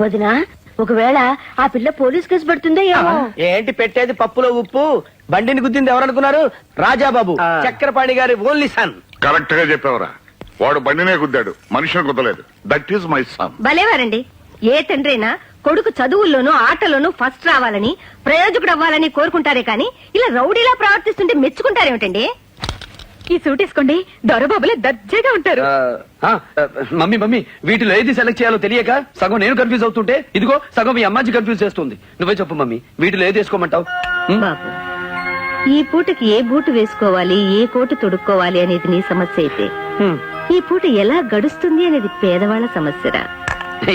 వదినా, ఒకవేళ ఆ పిల్ల పోలీస్ కేసు పెడుతుందో ఏమో. ఏంటి పెట్టేది పప్పులో ఉప్పు? బండిని గుద్దింది ఎవరనుకున్నారు? రాజాబాబు, చక్రపాణి గారి ఓన్లీ సన్. కరెక్ట్ గా చెప్పావరా. వాడు బండినే గుద్దాడు, మనిషిని గుద్దలేదు. That is my son. భలేవారండి. ఏ తండ్రైనా కొడుకు చదువుల్లోనూ ఆటలోనూ ఫస్ట్ రావాలని, ప్రయోజకుడు అవ్వాలని కోరుకుంటారే కానీ ఇలా రౌడీలా ప్రవర్తిస్తుంటే మెచ్చుకుంటారేమిటండి? ఈ సూట్ వేసుకోండి, దొరబాబులే దర్జాగా ఉంటారు. మమ్మీ వీటిలో ఏది సెలెక్ట్ చేయాలో తెలియక సగం నేను కన్ఫ్యూజ్ అవుతుంటే ఇదిగో సగం మీ అమ్మాజీ కన్ఫ్యూజ్ చేస్తుంది. నువ్వే చెప్పు మమ్మీ, వీటిలో ఏది వేసుకోమంటావు? బాబు, ఈ పూటకి ఏ బూటు వేసుకోవాలి, ఏ కోటు తొడుక్కోవాలి అనేది నీ సమస్య అయితే, ఈ పూట ఎలా గడుస్తుంది అనేది పేదవాళ్ల సమస్యరా.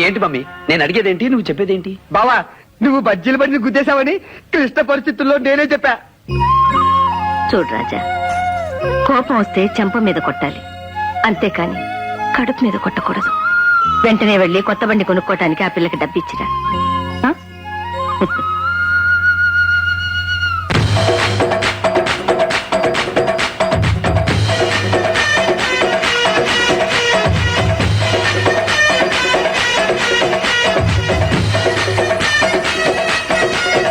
ఏంటి మమ్మీ, నేను అడిగేదేంటి, నువ్వు చెప్పేదేంటి? బావా, నువ్వు బజ్జీల బండిని గుద్దేశావని క్లిష్ట పరిస్థితుల్లో నేనే చెప్పా. చూడు రాజా, కోపం వస్తే చెంప మీద కొట్టాలి, అంతేకాని కడుపు మీద కొట్టకూడదు. వెంటనే వెళ్లి కొత్త బండి కొనుక్కోటానికి ఆ పిల్లకి డబ్బిచ్చిరా.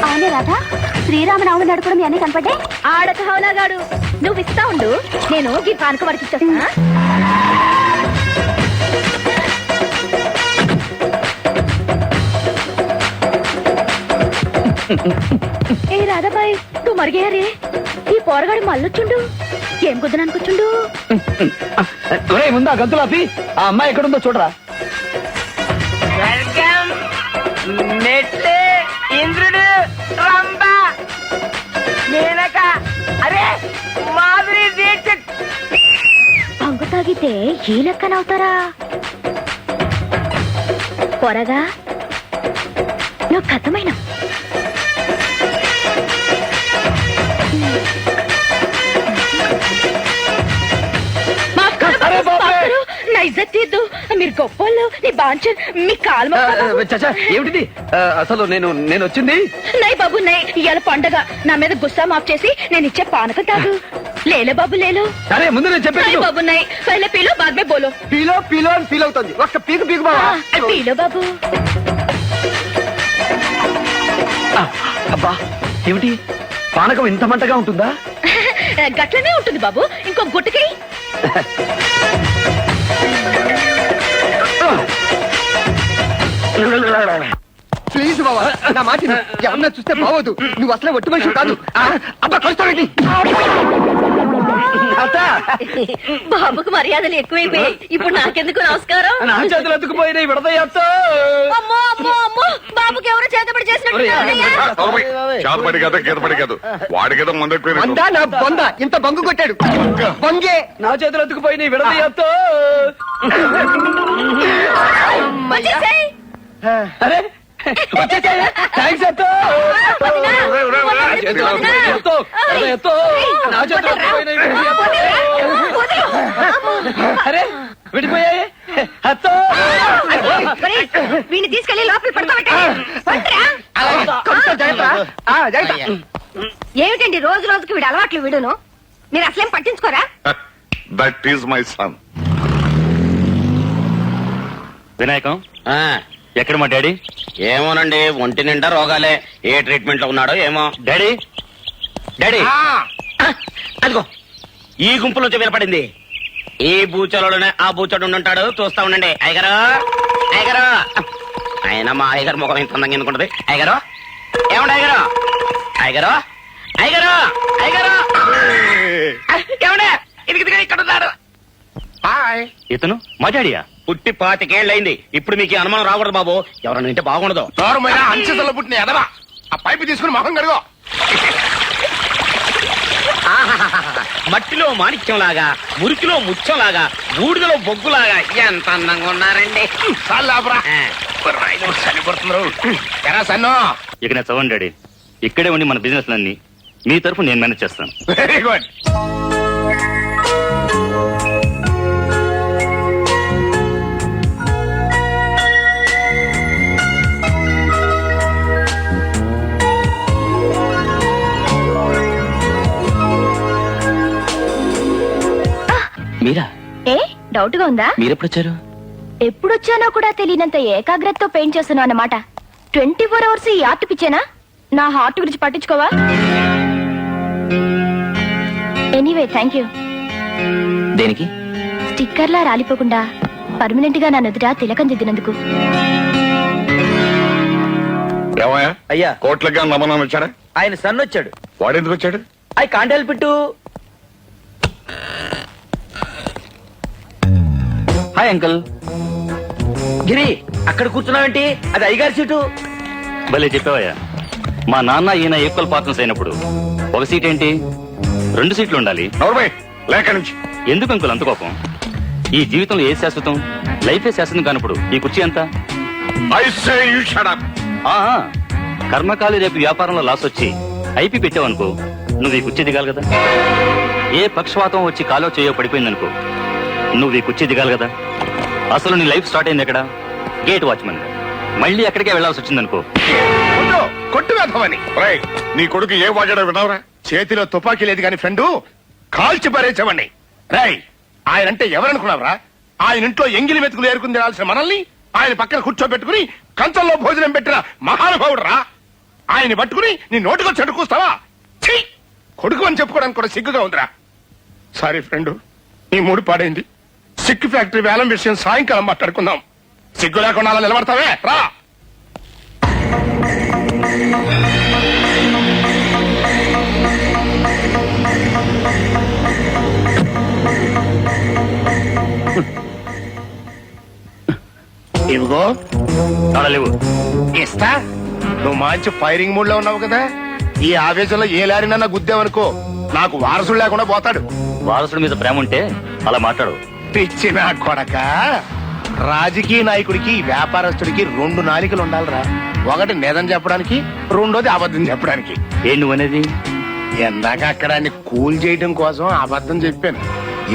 అవునే రాధా, శ్రీరామనవమి నడుపుడు మీ అన్ని కనపడ్డే. ఆడక హౌలాగాడు, నువ్వు ఇస్తా ఉండు, నేను ఈ పానక వరకు ఇచ్చేస్తా. ఏ రాధాబాయ్, నువ్వు మరిగేయారే. ఈ పోరగాడు మళ్ళొచ్చుండు, ఏం కుదరనుకొచ్చుండు. ముందా గంతులాపి ఆ అమ్మాయి ఎక్కడుందో చూడరా. మెట్లే, ఇంద్రుడు, రంభ, మేనక, అరే మాధురి దీక్షిత్. పంగు తాగితే ఈ లెక్కనవుతారా? పొరగా నువ్వు కథమైన నా ఇజ్జత్ తీద్దు. మీరు గొప్పోళ్ళు, నీ బాంచన్, మీ కాలు. ఏమిటిది అసలు? నేను వచ్చింది నై బాబు నై, ఇవాళ పండగ. నా మీద గుస్సా మాఫ్ చేసి నేను ఇచ్చే పానకం తాగు. లేలే బాబు లేలు. సరే ముందు నేను చెప్పేది. బాబు నై, పహలే పీలో బాద్ మే బోలో. పీలో పీలో అని ఫీల్ అవుతుంది. ఒక్క పీకు పీకు బావా. పీలో బాబు. అబ్బా, ఏమిటి పానకం ఇంత మంటగా ఉంటుందా? గట్లనే ఉంటుంది బాబు, ఇంకో గుట్టకి. ప్లీజ్ బావా, నా మాట విను. ఎవరన్నా చూస్తే బావద్దు. నువ్వు అసలే ఒట్టి మనిషి కాదు. అబ్బా కొస్తావేంటి? బాబుకు మర్యాదలు ఎక్కువైపోయాయి. ఇప్పుడు నాకెందుకు నమస్కారం? నా చేతులు ఎత్తుకుపోయినాయి, విడదయ్యా. అమ్మో అమ్మో అమ్మో, బాబుకి ఎవరో చేతబడి చేసినట్టు. చేతపడి కదా, గీతపడి కాదు. వాడి కదా వందా నా బొంద ఇంత బంగు కొట్టాడు. బొంగే నా చేతులు ఎత్తుకుపోయినాయి, విడదయ్యా. అరే థ్యాంక్స్ అత్తో. నా చేతులు ఎత్తుకుపోయినాయి. అరే విడిపోయాయి అత్తో. వీడిని తీసుకెళ్లి లోపల ఏమిటండి రోజు రోజుకి వీడు అలవాట్లు వీడును. మీరు అసలేం పట్టించుకోరా? That is my son. Vinayakam, ఎక్కడ మా డాడీ? ఏమోనండి, ఒంటి నిండా రోగాలే. ఏ ట్రీట్మెంట్ లో ఉన్నాడో ఏమో. డాడీ డాడీ, అదిగో ఈ గుంపులోంచి వినపడింది. ఈ బూచలోనే ఆ బూచోడు ఉంటాడు. చూస్తా ఉండండి. అయ్యగారు అయ్యగారు. ఆయన మా అయ్యగారు ముఖం ఇంత అందంగా ఎందుకుంటది. అయ్యగారు ఏమండి? అయ్యగారు అయ్యగారు అయ్యగారు అయ్యగారు ఏమండే? ఇది ఇక్కడ ఉన్నాడు. ఇతను మా డాడీయా? పుట్టి 25 ఏళ్ళయింది. ఇప్పుడు మీకు అనుమానం రాకూడదు బాబు. ఎవరన్నా వింటే బాగుండదు. అంచెతలో పుట్టిన ఎదవా, ఆ పైపు తీసుకుని మొహం కడుగో. మట్టిలో మాణిక్యం లాగా, మురికిలో ముత్యం లాగా, బూడిదలో బొగ్గులాగా ఎంత అందంగా ఉన్నారండి. చనిపోతున్నారు. ఎరా సన్నో, ఇక నేను చదవండి డాడీ. ఇక్కడే ఉండి మన బిజినెస్ అన్ని మీ తరఫు నేను మేనేజ్ చేస్తాను. Very good. మీరా? ఏ డౌట్ గా ఉందా? మీరెప్పుడు వచ్చారు? ఎప్పుడొచ్చానో కూడా తెలియనంత ఏకాగ్రతతో పెయింట్ చేస్తున్నావు అన్నమాట. 24 అవర్స్ ఈ ఆర్ట్ పిచ్చేనా? నా హార్ట్ గురించి పట్టించుకోవా? Anyway thank you. దేనికి? స్టిక్కర్లా రాలిపోకుండా పర్మనెంట్ గా నా నుదుట తిలకం దిద్దినందుకు. ఏమయ్యా అయ్యా కోట్లకి నమ్మనం వచ్చాడా? ఆయన సన్ వచ్చాడు. వాడెందుకు వచ్చాడు? I can't help it. Hi uncle. గిరి అక్కడ కూర్చున్నావేంటి? అది అయ్యగారి సీటు. భలే చెప్పావయ్యా. మా నాన్న ఈయన ఈక్వల్ పార్ట్నర్స్ అయినప్పుడు ఒక సీట్ ఏంటి 2 సీట్లు ఉండాలి. నోర్మై లేక నుంచి ఎందుకు అంకుల్ అంత కోపం? ఈ జీవితంలో ఏ శాశ్వతం? లైఫే శాశ్వతం కానప్పుడు ఈ కుర్చీ ఎంత? I say you shut up. ఆ, కర్మకాలి రేపు వ్యాపారంలో లాస్ వచ్చి ఐపీ పెట్టావనుకో, నువ్వు ఈ కుర్చీ దిగాలి కదా. ఏ పక్షవాతం వచ్చి కాలో చేయో పడిపోయిందనుకో, నువ్వు ఈ కుర్చీ దిగాలి కదా. అసలు నీ లైఫ్ స్టార్ట్ అయింది ఎక్కడ? Gate watchman. మళ్ళీ ఎక్కడికే వెళ్లాల్సి వచ్చిందనుకో. కొట్టు వేద్దామని. రేయ్, నీ కొడుకు ఏ వాడాడో వినవరా? చేతిలో తుపాకీ లేదు కాని ఫ్రెండు కాల్చి పారేసావండి. రాయ్, ఆయన అంటే ఎవరనుకున్నావురా? ఆయన ఇంట్లో ఎంగిలి మెతుకులు ఏరుకుని తినాల్సిన మనల్ని ఆయన పక్కన కూర్చోబెట్టుకుని కంచంలో భోజనం పెట్టిన మహానుభావుడు రా. ఆయన్ని పట్టుకుని నీ నోటితో చెడుకూస్తావా? ఛీ! కొడుకు అని చెప్పుకోవడానికి కూడా సిగ్గుగా ఉందిరా. సారీ ఫ్రెండు, నీ మూడు పాడైంది. సిక్కు ఫ్యాక్టరీ వేలం విషయం సాయంకాలం మాట్లాడుకుందాం. సిగ్గు లేకుండా అలా నిలబడతావే రా. ఇవిగో చాలా లేవు. ఇస్తా. నువ్వు మంచి ఫైరింగ్ మూడ్ లో ఉన్నావు కదా. ఈ ఆవేశంలో ఏ లారినన్నా గుద్దావనుకో, నాకు వారసుడు లేకుండా పోతాడు. వారసుడి మీద ప్రేమ ఉంటే అలా మాట్లాడు. పిచ్చి నా కొడక. రాజకీయ నాయకుడికి వ్యాపారస్తుడికి 2 నాలికలు ఉండాలిరా. ఒకటి నిజం చెప్పడానికి, రెండోది అబద్ధం చెప్పడానికి. ఏం నువ్వనేది? ఎందాక అక్కడ అన్ని కూల్ చేయడం కోసం అబద్ధం చెప్పాను.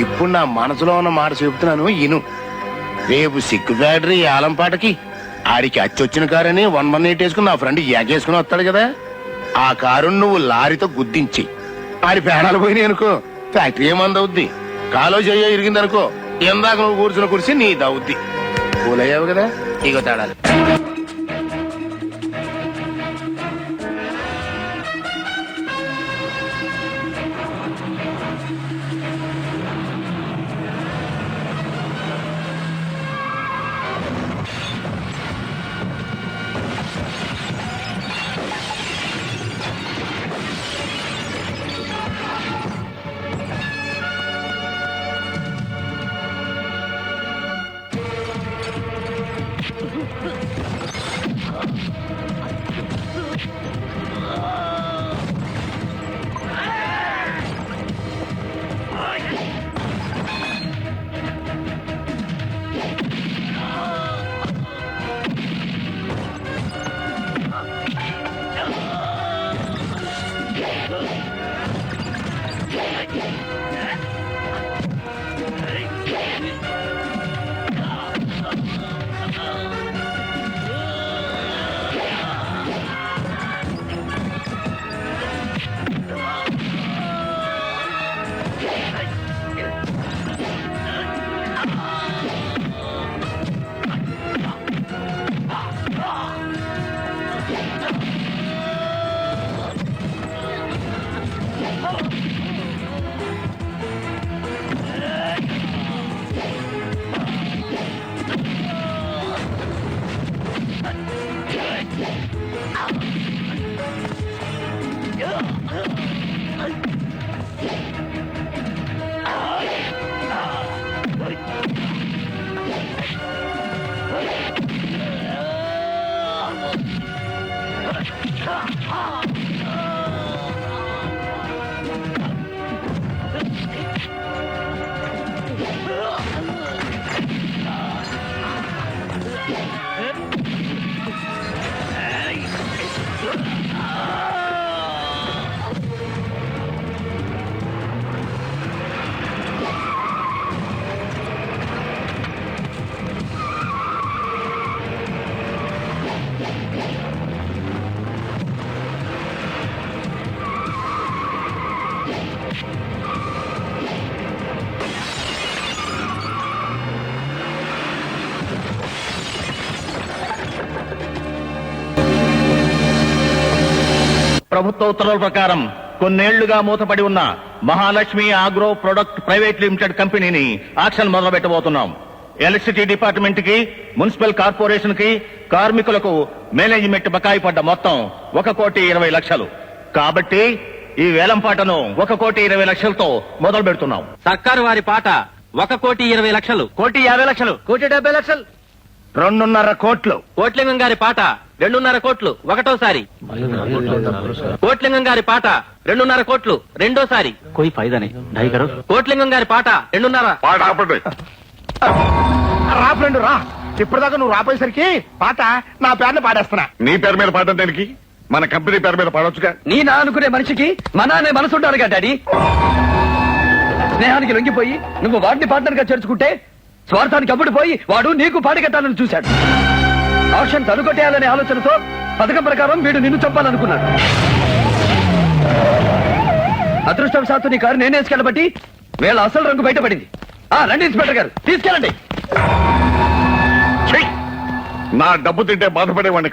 ఇప్పుడు నా మనసులో ఉన్న మాట చెబుతున్నాను ఇను. రేపు సిక్కు ఫ్యాక్టరీ ఏలంపాటకి ఆడికి అచ్చొచ్చిన కారని 118 వేసుకుని నా ఫ్రెండ్ ఎగేసుకుని వస్తాడు కదా. ఆ కారు నువ్వు లారీతో గుద్దించి ఆడి పేడాలు పోయినాయి అనుకో, ఫ్యాక్టరీ ఏమందవుద్ది? కాలో చెయ్యో ఇరిగిందనుకో, ఎందాక నువ్వు కూర్చున్న కుర్చీ నీ దవుద్ది. కూలయ్యావు కదా, ఇగో తేడాలి. ప్రభుత్వ ఉత్తర్వుల ప్రకారం కొన్నేళ్లుగా మూతపడి ఉన్న Mahalakshmi agro product private limited కంపెనీని యాక్షన్ మొదలు పెట్టబోతున్నాం. ఎలక్ట్రిసిటీ డిపార్ట్మెంట్ కి, మున్సిపల్ కార్పొరేషన్ కి, కార్మికులకు మేనేజ్మెంట్ బకాయి పడ్డ మొత్తం 1,20,00,000. కాబట్టి ఈ వేలంపాటను 1,20,00,000తో మొదలు పెడుతున్నాం. సర్కారు వారి పాట 1,20,00,000. 1,50,00,000. 1,70,00,000. 2.5 కోట్లు. కోట్లింగం గారి పాట 2.5 కోట్లు ఒకటోసారి. కోట్లింగం గారి పాట 2.5 కోట్లు రెండోసారి. कोई फायदा नहीं ढाई करो కోట్లింగం గారి పాట 2.5. పాట ఆపండి. రా ఫ్రెండ్ రా. ఇప్పటిదాకా నువ్వు రాపోయేసరికి పాట నా పేరుని పాడేస్తున్నా. నీ పేరు మీద పాట దానికి మన కంపెనీ పేరు మీద పాడొచ్చుగా. నీ నా అనుకునే మనిషికి మన అనే మనసు ఉండాలిగా డాడీ. స్నేహానికి లొంగిపోయి నువ్వు వాడిని పార్ట్నర్ గా చేర్చుకుంటే స్వార్థానికి అప్పుడు పోయి వాడు నీకు పాడికట్టాలని చూశాడు. ఆప్షన్ తనుకొట్టేయాలనే ఆలోచనతో పథకం ప్రకారం వీడు నిన్ను చంపాలనుకున్నాడు. అదృష్టవశాత్తు నీ కారు నేనే వేసుకెళ్ళబట్టి వీళ్ళ అసలు రంగు బయటపడింది. రండి ఇన్స్పెక్టర్ గారు, తీసుకెళ్ళండి. ఛీ! నా డబ్బు తింటే బాధపడేవాడిని